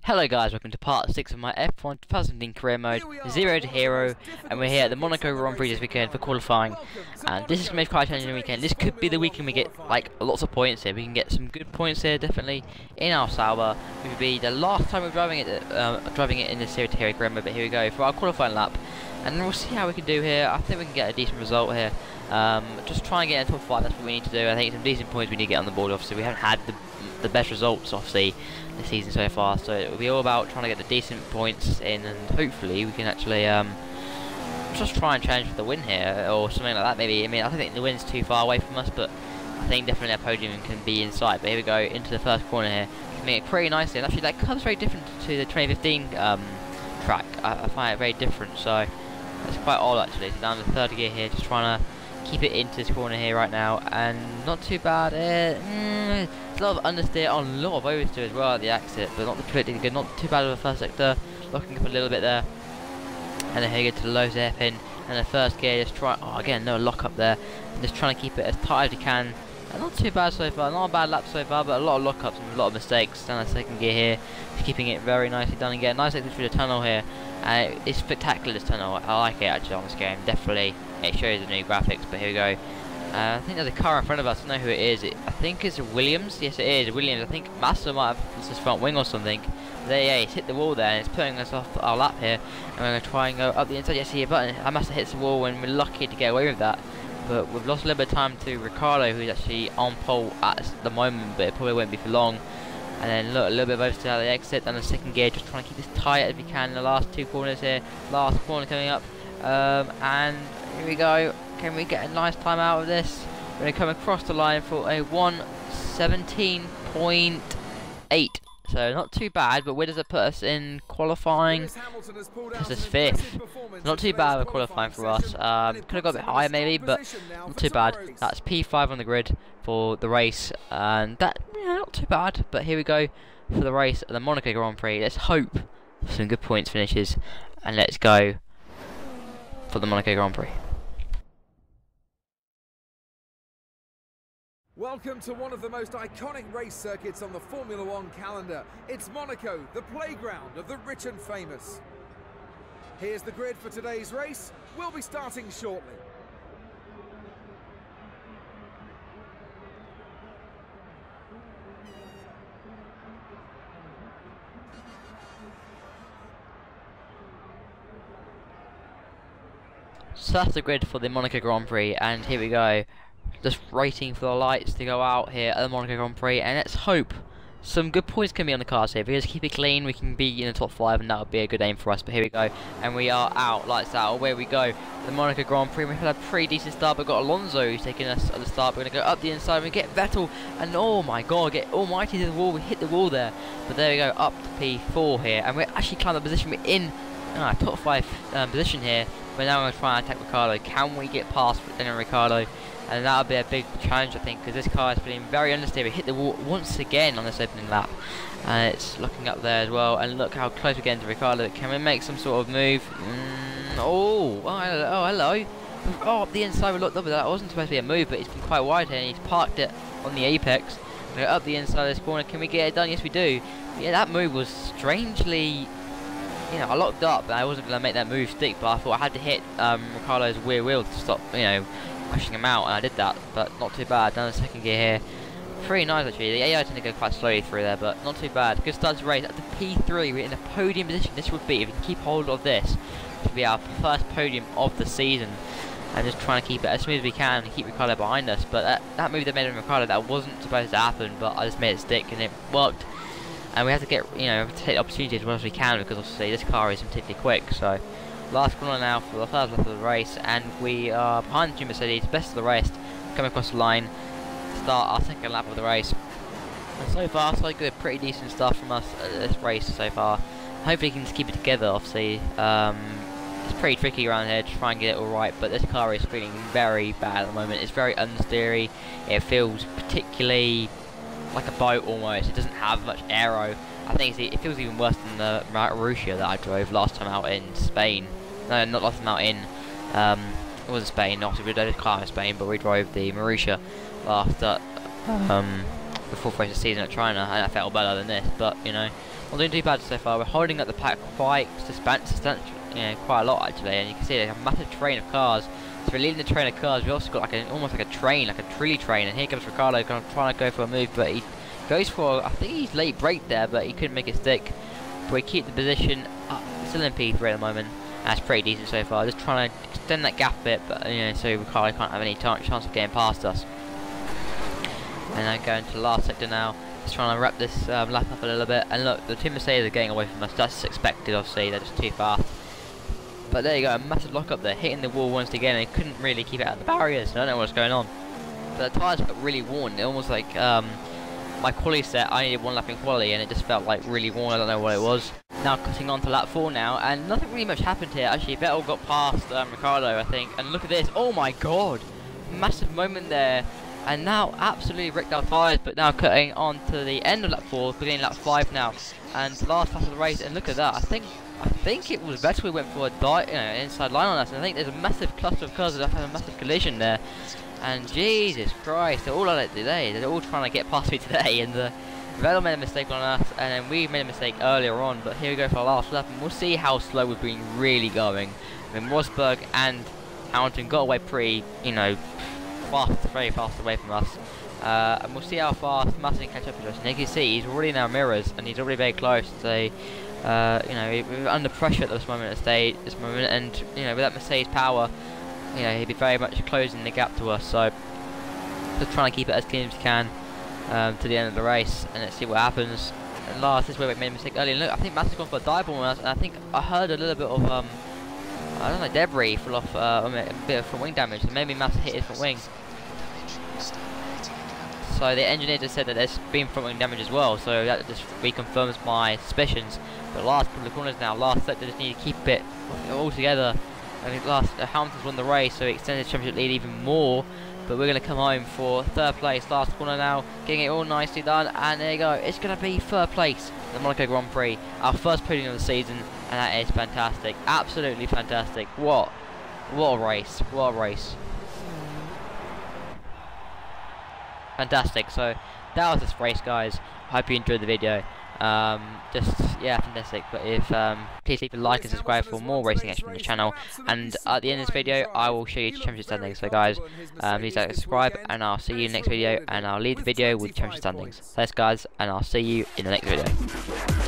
Hello guys, welcome to part 6 of my F1 2017 career mode, 0 to Hero, and we're here at the Monaco Grand Prix this weekend for qualifying, and this is going to be quite a challenging weekend. This could be the weekend we get like lots of points here. We can get some good points here, definitely, in our Sauber. It would be the last time we're driving it in the 0 to Hero career mode, but here we go for our qualifying lap, and then we'll see how we can do here. I think we can get a decent result here. Just try and get in top 5, that's what we need to do. I think some decent points we need to get on the board. Obviously we haven't had the best results obviously this season so far, so it will be all about trying to get the decent points in, and hopefully we can actually just try and challenge for the win here or something like that maybe. I mean, I don't think the win's too far away from us, but I think definitely our podium can be in sight. But here we go into the first corner here, make it pretty nicely, and actually that comes very different to the 2015 track. I find it very different, so it's quite odd actually. So down to the third gear here, just trying to keep it into this corner here right now, and not too bad. It's a lot of understeer on a lot of oversteer as well at the exit, but not particularly good. Not too bad with the first sector, locking up a little bit there, and then here you go to the low hairpin, and the first gear just try. Oh, again, no lock up there, and just trying to keep it as tight as you can. And not too bad so far, not a bad lap so far, but a lot of lockups and a lot of mistakes. Down the second gear here, just keeping it very nicely done again. Nice exit through the tunnel here. It's spectacular, this tunnel. I like it actually on this game, definitely. It shows the new graphics, but here we go. I think there's a car in front of us. I don't know who it is. I think it's Williams. Yes, it is Williams. I think Master might have lost his front wing or something. There, yeah, he's hit the wall there, and it's putting us off our lap here. And we're going to try and go up the inside. Yes, see a button. I must have hit the wall, and we're lucky to get away with that. But we've lost a little bit of time to Ricardo, who's actually on pole at the moment, but it probably won't be for long. And then look, a little bit of oversteer out of the exit, and the second gear, just trying to keep this tight as we can in the last two corners here. Last corner coming up, and here we go. Can we get a nice time out of this? We're going to come across the line for a 1:17.8. So not too bad, but where does it put us in qualifying? This is 5th. Not too bad with qualifying for us. Could have got a bit higher maybe, but not too bad. That's P5 on the grid for the race, and that, yeah, not too bad. But here we go for the race at the Monaco Grand Prix. Let's hope for some good points finishes, and let's go for the Monaco Grand Prix. Welcome to one of the most iconic race circuits on the Formula One calendar. It's Monaco, the playground of the rich and famous. Here's the grid for today's race. We'll be starting shortly. So that's the grid for the Monaco Grand Prix, and here we go. Just waiting for the lights to go out here at the Monaco Grand Prix, and let's hope some good points can be on the cars here. If we just keep it clean, we can be in the top 5, and that would be a good aim for us. But here we go, and we are out, lights out. Away we go. The Monaco Grand Prix, we've had a pretty decent start. We've got Alonso who's taking us at the start. We're going to go up the inside, we get Vettel, and oh my god, get almighty to the wall. We hit the wall there, but there we go, up to P4 here, and we're actually climbing the position. We're in top 5 position here. But now we're going to try and attack Ricardo. Can we get past Ricardo? And that'll be a big challenge, I think, because this car is feeling very understeer. We hit the wall once again on this opening lap, and it's looking up there as well. And look how close we're getting to Ricardo. Can we make some sort of move? Oh, hello. Oh, up the inside, we looked up at that. It wasn't supposed to be a move, but it's been quite wide here, and he's parked it on the apex. We're up the inside of this corner. Can we get it done? Yes, we do. But yeah, that move was strangely, I locked up, and I wasn't going to make that move stick, but I thought I had to hit Ricardo's rear wheel to stop, pushing him out, and I did that, but not too bad. Down the second gear here, pretty nice actually. The AI tend to go quite slowly through there, but not too bad. Good start to race at the P3. We're in a podium position. This would be, if we can keep hold of this, this would be our first podium of the season. And just trying to keep it as smooth as we can and keep Ricardo behind us. But that move that made on Ricardo, that wasn't supposed to happen, but I just made it stick and it worked. And we have to get, we have to take the opportunity as well as we can, because obviously this car isn't particularly quick. So last corner now for the first lap of the race, and we are behind the two Mercedes, best of the rest, coming across the line, start our second lap of the race. And so far, so good, pretty decent stuff from us at this race so far. Hopefully we can just keep it together, obviously. It's pretty tricky around here to try and get it alright, but this car is feeling very bad at the moment. It's very understeery. It feels particularly like a boat almost. It doesn't have much aero. I think it feels even worse than the Marussia that I drove last time out in Spain. No, not last time out in, it wasn't Spain, obviously we drove the car in Spain, but we drove the Marussia last, the 4th race of the season at China, and that felt better than this, but, Not doing too bad so far. We're holding up the pack quite quite a lot actually, and you can see there's a massive train of cars. So we're leading the train of cars. We've also got like almost like a train, like a trolley train, and here comes Ricardo trying to go for a move, but he goes for, I think he's late brake there, but he couldn't make it stick. But we keep the position still in P3 at the moment. That's pretty decent so far. Just trying to extend that gap a bit, but so Ricardo can't have any chance of getting past us. And then going to the last sector now. Just trying to wrap this lap up a little bit. And look, the two Mercedes are getting away from us. That's expected, obviously. They're just too fast. But there you go, a massive lock up there, hitting the wall once again, and couldn't really keep it out of the barriers. I don't know what's going on. But the tyres got really worn. It almost like my quali set, I needed one lap in quali, and it just felt like really worn. I don't know what it was. Now cutting on to lap 4 now, and nothing really much happened here. Actually, Vettel got past Ricardo, I think. And look at this. Oh my god, massive moment there. And now absolutely wrecked our tyres, but now cutting on to the end of lap 4, beginning lap 5 now, and the last lap of the race. And look at that. I think it was Vettel who went for a inside line on us. And I think there's a massive cluster of cars that have a massive collision there. And Jesus Christ, they're all on it today. They're all trying to get past me today. And Vettel made a mistake on us, and then we made a mistake earlier on. But here we go for the last lap, and we'll see how slow we've been really going. I mean, Rosberg and Hamilton got away pretty, very fast away from us. And we'll see how fast Massa can catch up with us. And you can see he's already in our mirrors, and he's already very close. So, we're under pressure at this moment, and with that Mercedes power, he'd be very much closing the gap to us. So, just trying to keep it as clean as we can to the end of the race, and let's see what happens. And last, this is where we made a mistake earlier. Look, I think Massa's gone for a dive bomb on us, and I think I heard a little bit of I don't know, debris fall off, a bit of front wing damage. So maybe Massa hit his front wing. So the engineer just said that there's been front wing damage as well, so that just reconfirms my suspicions. But last couple of corners now, last sector, just need to keep it all together. I think Hamilton's won the race, so he extended the championship lead even more. But we're going to come home for 3rd place, last corner now, getting it all nicely done, and there you go, it's going to be 3rd place in the Monaco Grand Prix, our first podium of the season, and that is fantastic, absolutely fantastic. What a race, what a race. Fantastic. So that was this race, guys. I hope you enjoyed the video. Fantastic. But if please leave a like and subscribe for more racing action on the channel. And at the end of this video, I will show you the championship standings. So guys, please like and subscribe, and I'll see you in the next video. And I'll leave the video with the championship standings. Thanks, guys, and I'll see you in the next video.